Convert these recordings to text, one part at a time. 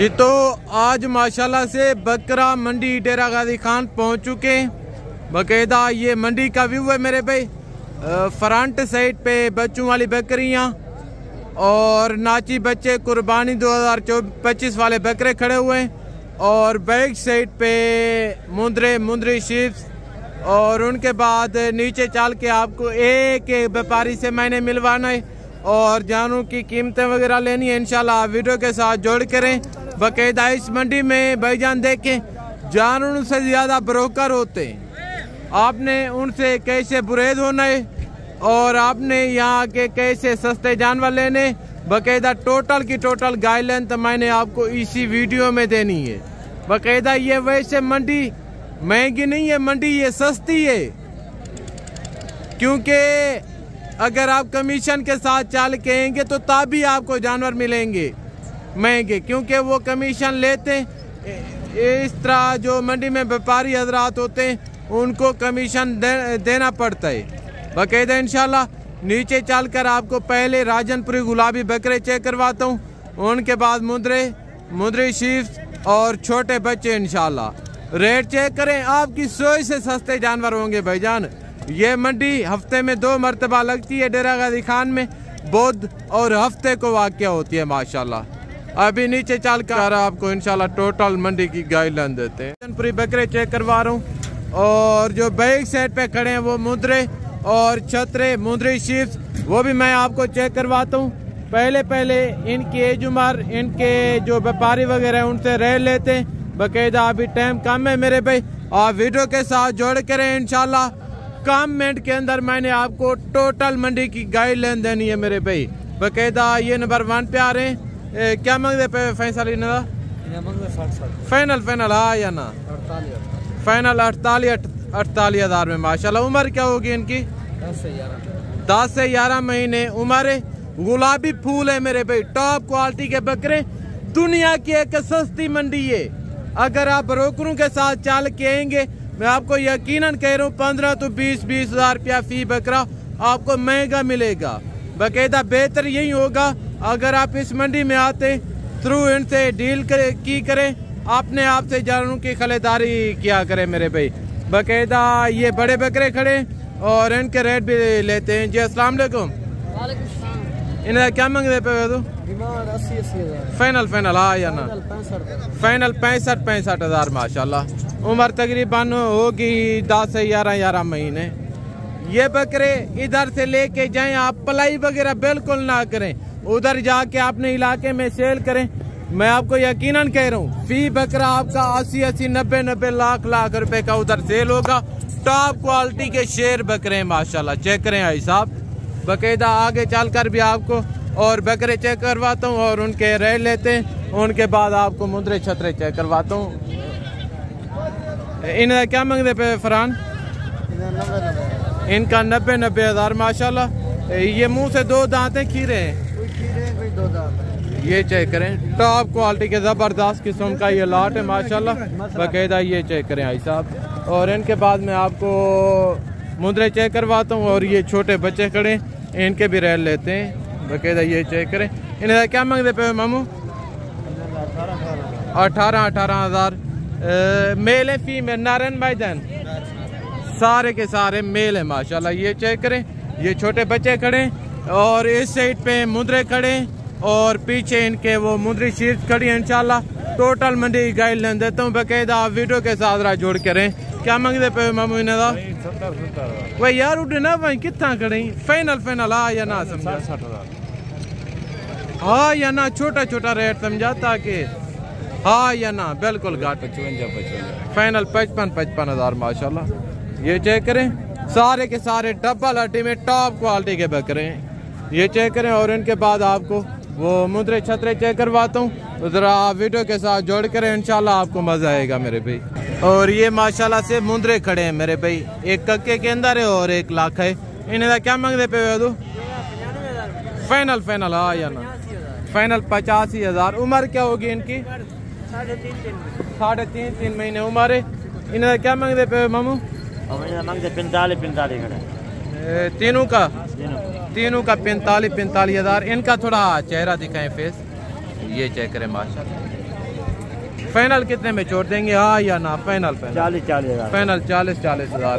जी तो आज माशाल्लाह से बकरा मंडी डेरा गाजी खान पहुंच चुके हैं। बाकायदा ये मंडी का व्यू है मेरे भाई। फ्रंट साइड पे बच्चों वाली बकरियां और नाची बच्चे कुर्बानी 2025 वाले बकरे खड़े हुए हैं और बैक साइड पे मुंदरी शीप्स और उनके बाद नीचे चल के आपको एक एक व्यापारी से मैंने मिलवाना है और जानों की कीमतें वगैरह लेनी है। इंशाल्लाह आप वीडियो के साथ जोड़ करें। बाकायदा इस मंडी में भाईजान देखें जानवरों से ज़्यादा ब्रोकर होते हैं। आपने उनसे कैसे बुरेद होना है और आपने यहाँ के कैसे सस्ते जानवर लेने। बाकायदा टोटल की टोटल गाइडलाइन तो मैंने आपको इसी वीडियो में देनी है। बाकायदा ये वैसे मंडी महंगी नहीं है, मंडी ये सस्ती है, क्योंकि अगर आप कमीशन के साथ चाल के आएंगे तो तभी आपको जानवर मिलेंगे महंगे, क्योंकि वो कमीशन लेते हैं। इस तरह जो मंडी में व्यापारी हजरात होते हैं उनको कमीशन देना पड़ता है। बाकायदा इंशाल्लाह नीचे चलकर आपको पहले राजनपुरी गुलाबी बकरे चेक करवाता हूँ, उनके बाद मुंदरी शीप्स और छोटे बच्चे। इंशाल्लाह रेट चेक करें, आपकी सोच से सस्ते जानवर होंगे भाईजान। ये मंडी हफ्ते में 2 मरतबा लगती है डेरा गाजी खान में, बुध और हफ्ते को वाक़या होती है माशाल्लाह। अभी नीचे चल कर आपको इंशाल्लाह टोटल मंडी की गाइडलाइन देते हैं। पूरी बकरे चेक करवा रहा हूँ और जो बैक साइड पे खड़े हैं वो मुंदरे और छतरे मुंदरी शीप्स, वो भी मैं आपको चेक करवाता हूँ। पहले इनकी एज उम्र इनके जो व्यापारी वगैरह हैं उनसे रेट लेते हैं। बाकायदा अभी टाइम कम है मेरे भाई, आप वीडियो के साथ जोड़ करें। इंशाल्लाह कमेंट के अंदर मैंने आपको टोटल मंडी की गाइडलाइन देनी है मेरे भाई। बाकायदा ये नंबर 1 पे आ रहे हैं। क्या मांगते पे फैसला फाइनल हाँ या ना? फाइनल 48 हज़ार में माशाल्लाह। उम्र क्या होगी इनकी? 10 से 11 महीने उम्र है। गुलाबी फूल है मेरे भाई, टॉप क्वालिटी के बकरे। दुनिया की एक सस्ती मंडी है। अगर आप ब्रोकरों के साथ चाल के आएंगे, मैं आपको यकीनन कह रहा हूँ 15 तो 20 हज़ार रुपया फी बकरा आपको महंगा मिलेगा। बाकायदा बेहतर यही होगा अगर आप इस मंडी में आते थ्रू इनसे डील की करें, अपने आप से जानवरों की खरीदारी किया करें मेरे भाई। बाकायदा ये बड़े बकरे खड़े और इनके रेट भी लेते हैं। जी अस्सलाम वालेकुम। इन्हें क्या मांगते पे तो? फाइनल हाँ या ना? फाइनल 65 हज़ार माशाल्लाह। उम्र तकरीबन होगी 10 से 11 महीने। ये बकरे इधर से लेके जाएं, आप पलाई वगैरह बिल्कुल ना करें, उधर जाके अपने इलाके में सेल करें। मैं आपको यकीनन कह रहा हूँ फी बकरा आपका 80 90 लाख रुपए का उधर सेल होगा। टॉप क्वालिटी के शेर बकरे हैं माशाल्लाह। चेक करें भाई साहब। बाकायदा आगे चलकर भी आपको और बकरे चेक करवाता हूँ और उनके रेट लेते हैं। उनके बाद आपको मुंदरे छतरे चेक करवाता हूँ। इन्हें क्या मांगते पे फरहान? इनका 90 हज़ार माशाल्लाह। ये मुंह से 2 दांतें खीरे हैं। ये चेक करें, टॉप क्वालिटी के जबरदस्त किस्म का ये लाट है माशाल्लाह। बाकायदा ये चेक करें भाई साहब। और इनके बाद में आपको मुंदरे चेक करवाता हूँ और ये छोटे बच्चे खड़े इनके भी रेट लेते हैं। बाकायदा ये चेक करें। इन्हें क्या मांगते पे मामू? 18 हज़ार। मेल है फीमेल? नारायण भाईजान सारे के सारे मेल है माशाल्लाह। ये चेक करें, ये छोटे बच्चे खड़े और इस साइड पे मुंदरे खड़े और पीछे इनके वो मुंदरी शीप्स खड़ी है। इंशाल्लाह टोटल मंडी गाइडलाइन देता हूँ। बाकायदा आप वीडियो के साथ रहा जोड़ करें। क्या मांगते पे मामू इन्हें? वही यार उठे ना भाई कितना खड़े? फाइनल हाँ या ना? समझा हाँ या ना? छोटा रेट समझा ताकि हाँ या ना? बिल्कुल घाट 55 फाइनल 55 हज़ार माशाल्लाह। ये चेक करें, सारे के सारे डबल हड्डी में टॉप क्वालिटी के बकरे हैं। ये चेक करें और इनके बाद आपको वो मुंदरे छतरे चेक करवाता हूँ। जरा आप वीडियो के साथ जोड़ करें, इंशाल्लाह आपको मजा आएगा मेरे भाई। और ये माशाल्लाह से मुंदरे खड़े हैं मेरे भाई, एक कक्के के अंदर है और 1 लाख है। इन्हें क्या मांगते पे? फाइनल हाँ या ना? फाइनल 85 हज़ार। उम्र क्या होगी इनकी? 3.5 महीने उम्र है। इन्हें क्या मांगते पे मामू? मांगते 45 तीनों का 45 हज़ार। इनका थोड़ा चेहरा दिखाएं फेस, ये चेक करें माशाल्लाह। फाइनल कितने में छोड़ देंगे, हाँ या ना? फाइनल 40,000 फाइनल 40,000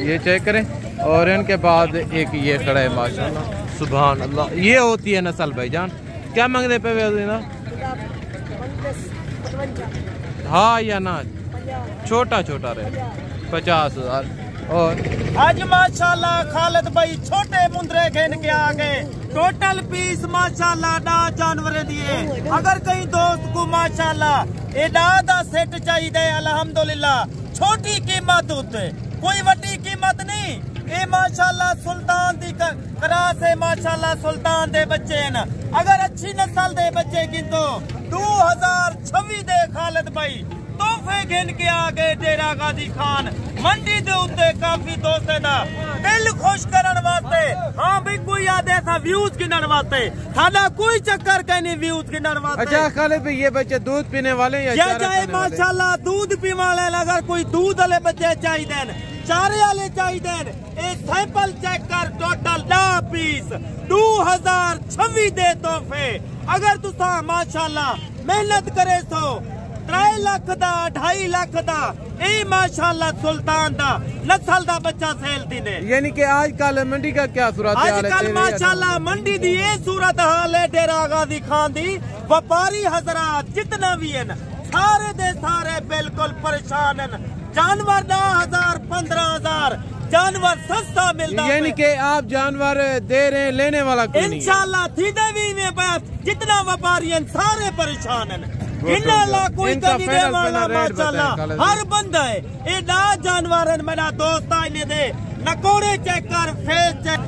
ये चेक करें। और इनके बाद एक ये खड़ा है माशाल्लाह, सुभान अल्लाह। ये होती है नस्ल भाईजान, क्या मांगते पे ना? हाँ या ना? छोटा छोटा रहे 50,000। और आज माशाल्लाह खालिद भाई छोटे मुंदरे खेन के आ गए। टोटल पीस माशाल्लाह डा जानवर दिए। अगर कहीं दोस्त को माशाल्लाह ए डा दा सेट चाहिए अल्हम्दुलिल्लाह, छोटी कीमत होते कोई वड्डी कीमत नहीं। ए माशाल्लाह सुल्तान दी क्रास है, माशाल्लाह सुल्तान दे बच्चे न। अगर अच्छी नस्ल दे बच्चे गिनतो 2026 दे खालिद भाई तोहफे गिन के आ गए डेरा गाजी खान मंडी दे उत्ते। काफी दोस्तें दा दिल खुश करन वास्ते। हाँ भाई कोई आदे था व्यूज गिनन वास्ते, साडा कोई चक्कर कहीं नहीं व्यूज गिनन वास्ते। अच्छा खालिद भाई ये बच्चे दूध पीने वाले या चाहे माशाल्लाह दूध पीने वाले, अगर कोई दूध वाले बच्चे चाहिए चारे वाले चाहिए, सैंपल चेक कर। टोटल 10 पीस 2026 दे तोहफे। अगर तुसा माशाल्लाह मेहनत करे तो 3 लाख दा 2.5 लाख दा ए माशाल्लाह सुल्तान दा नस्ल दा बच्चा सेल दिने। यानी कि आजकल मंडी का क्या सूरत हाल है? आजकल माशाल्लाह मंडी दी ये सूरत हाल है डेरा गाजी खान दी। व्यापारी हजरात जितना भी है सारे दे सारे बिल्कुल परेशान है। जानवर 10,000 15,000 जानवर सस्ता मिलता है। यानी कि आप जानवर दे रहे हैं, लेने वाला कोई नहीं है। इंशाल्लाह थी में जितना व्यापारी हैं सारे परेशान हैं। कोई कमी दे वाला माशाल्लाह हर बंदा है। ए ना जानवर है मेरा दोस्त इन्हें दे नकोड़े चेक कर, फेस चेक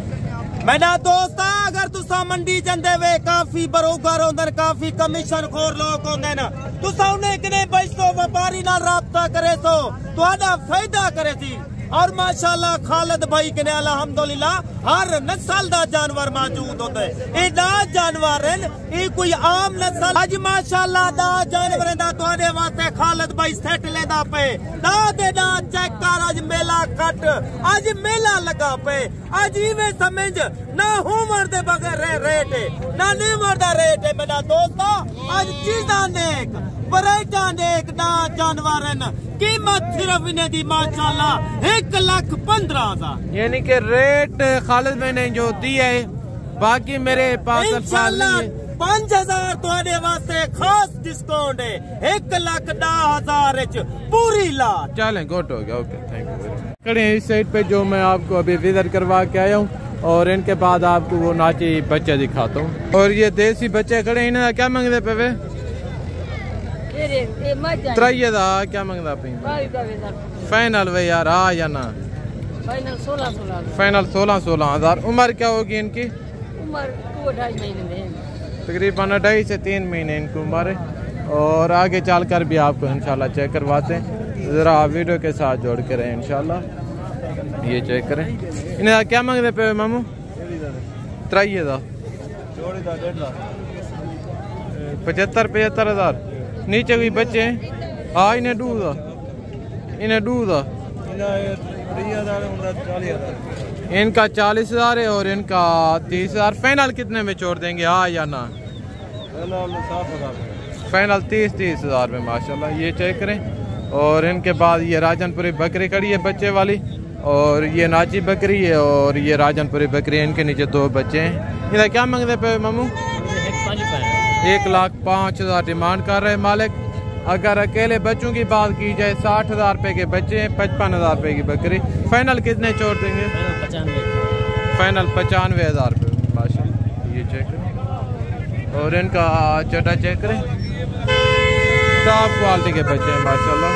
मेरा दोस्त। अगर तुसा मंडी जंदे वे काफी बरोगर होंदन, काफी कमीशन खोर लोग होंदन, तुसा उन्हें किने बचतो व्यापारी नाल राबता करे तो तुहाडा फायदा करे सी। और माशाल्लाह खालिद भाई के अल्हम्दुलिल्लाह हर नस्ल दा जानवर मौजूद होता है। ये दा जानवर ये कोई आम नस्ल आज माशाल्लाह दा जानवर दा तुहाडे वास्ते खालिद भाई सेट लेदा पे। दा दे दा चेक कर, आज मेला कट, आज मेला लगा पे। आज इवें समझ ना होमर दे बगैर रेट है ना नेमर दा रेट है मेरा दोस्तों। आज चीज़ां नेक वैरायटा नेक ना जानवर कीमत सिर्फ इन्हें दी माशाल्लाह 1,15,000। यानी कि रेट खालिद भाई ने जो दिया है, बाकी मेरे पास इंशाल्लाह 5,000 तुम्हारे वास्ते खास डिस्काउंट है। 1,10,000 पूरी लाट। चलें गोट हो गया, ओके थैंक यू। खड़े हैं इस साइड पे जो मैं आपको अभी विजिट करवा के आया हूँ, और इनके बाद आपको वो नाची बच्चे दिखाता हूँ। और ये देसी बच्चे खड़े इन्हें क्या मांगते पे वे? 3,000 क्या मांगता पे? फाइनल वे यार हाँ या ना? फाइनल 16,000। फाइनल 16,000। उम्र क्या होगी इनकी? उम्र 2-2.5 महीने में, तकरीबन 2.5 से 3 महीने इनकी उम्र है। और आगे चलकर भी आपको इंशाल्लाह चेक करवाते हैं, जरा वीडियो के साथ जोड़ के रहे इंशाल्लाह। ये चेक करें इन्हें क्या मांगते पे मामू? 3,000 75,000। नीचे भी बच्चे हैं हाँ, इन्हें डूदा इनका 40,000 है और इनका 30,000। फाइनल कितने में छोड़ देंगे हाँ या ना? फाइनल 30,000 में माशाल्लाह। ये चेक करें। और इनके बाद ये राजनपुरी बकरी खड़ी है बच्चे वाली, और ये नाची बकरी है, और ये राजनपुरी बकरी है। इनके नीचे 2 बच्चे हैं। इधर क्या मांगते पे मामू? 1,05,000 डिमांड कर रहे मालिक। अगर अकेले बच्चों की बात की जाए 60,000 रुपए के बच्चे हैं, 55,000 रुपए की बकरी। फाइनल कितने छोड़ देंगे? फाइनल 95,000 रुपये माशाल्लाह। ये चेक करें। और इनका चटा चेक करें, टॉप क्वालिटी के बच्चे हैं माशाल्लाह।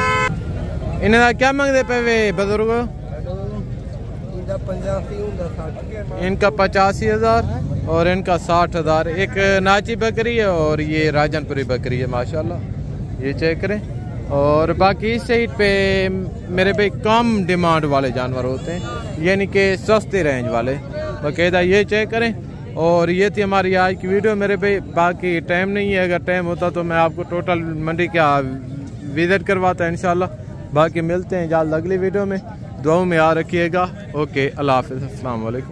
इन्हें क्या मांगते पे वे बुजुर्ग? इनका 85,000 और इनका 60,000। एक नाची बकरी है और ये राजनपुरी बकरी है माशाल्लाह। ये चेक करें। और बाकी इस साइड पे मेरे पे कम डिमांड वाले जानवर होते हैं, यानी कि सस्ते रेंज वाले बाकायदा। ये चेक करें। और ये थी हमारी आज की वीडियो मेरे पे। बाकी टाइम नहीं है, अगर टाइम होता तो मैं आपको टोटल मंडी का विजिट करवाता इंशाल्लाह। बाकी मिलते हैं जल्द अगली वीडियो में। दुआओं में याद रखिएगा। ओके अल्लाह हाफिज़, अस्सलाम वालेकुम।